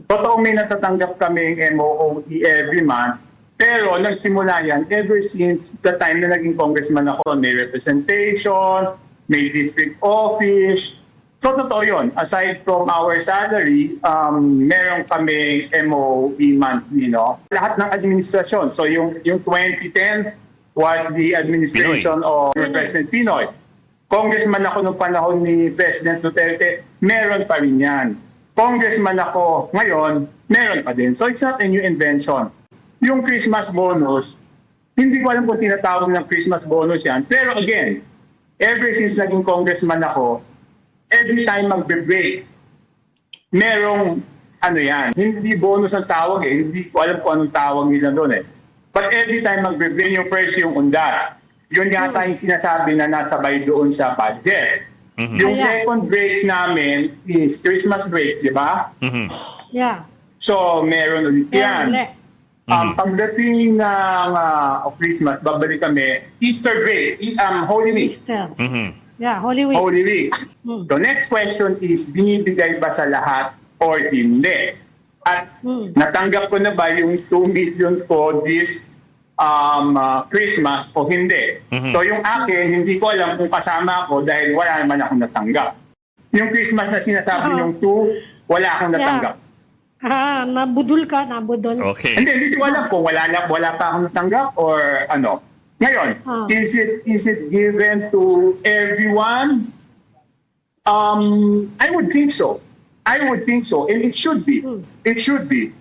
Totoo may natatanggap kaming MOOE every month, pero nagsimula yan ever since the time na naging congressman ako. May representation, may district office. So totoo yun. Aside from our salary, meron kami MOE monthly, no? Lahat ng administrasyon. So yung 2010 was the administration of President Pinoy. Congressman ako noong panahon ni President Duterte, meron pa rin yan. Congressman ako ngayon, meron pa din. So it's not a new invention. Yung Christmas bonus, hindi ko alam kung tinatawag ng Christmas bonus yan. Pero again, ever since naging congressman ako, every time magbe-break, merong ano yan. Hindi bonus ang tawag eh. Hindi ko alam kung anong tawag nila doon eh. But every time magbe-break, yung first yung undas. Yun yata yung sinasabi na nasabay doon sa budget. Yung second break namin is Christmas break, di ba? Yeah. So, meron ulit yan. Pagdating ng of Christmas, babalik kami, Easter break, Holy Week. Easter. Yeah, Holy Week. Holy Week. So, next question is, binibigay ba sa lahat or hindi? At natanggap ko na ba yung 2 million ko this Christmas o hindi. So yung akin, hindi ko alam kung kasama ako dahil wala naman akong natanggap. Yung Christmas na sinasabi yung 2, wala akong natanggap. Nabudol ka, nabudol. Okay. Hindi ko alam kung wala pa akong natanggap or ano. Ngayon, is it given to everyone? I would think so. I would think so. And it should be. It should be.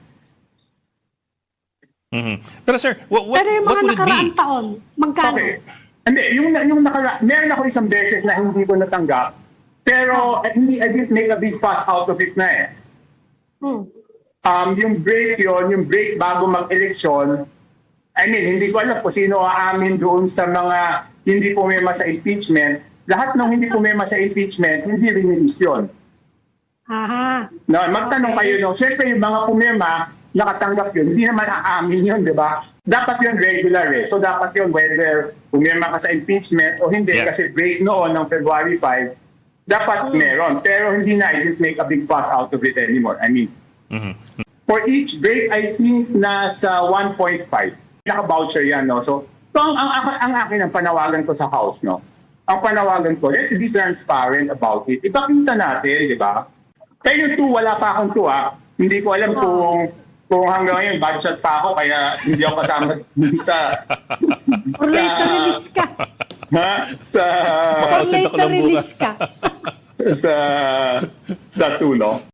Pero sir, what Pero yung would mga it be? nakaraang taon, magkano? Okay. Hindi, yung meron ako isang beses na hindi ko natanggap, pero I didn't make a big fuss out of it na eh. Yung break yon, yung break bago mag-eleksyon, I mean, hindi ko alam kung sino aamin doon sa mga hindi pumema sa impeachment. Lahat ng hindi pumema sa impeachment, hindi release yun. No, magtanong kayo, no? Siyempre yung mga pumema, nakatanggap yun, hindi naman aamin yun, di ba? Dapat yun regular eh. So dapat yun whether pumirma ka sa impeachment o hindi, kasi break noon ng February 5, dapat meron. Pero hindi na, I didn't make a big fuss out of it anymore. I mean, for each break, I think nasa 1.5. Naka-voucher yan, no? So ang akin ang panawagan ko sa House, no? Ang panawagan ko, let's be transparent about it. Ipakita natin, di ba? Pero yung 2, wala pa akong 2, ha? Hindi ko alam kung hanggang ngayon, budget pa ako, kaya hindi ako kasama sa... Or later release ka. Ha? Or later release ka. Sa tulo.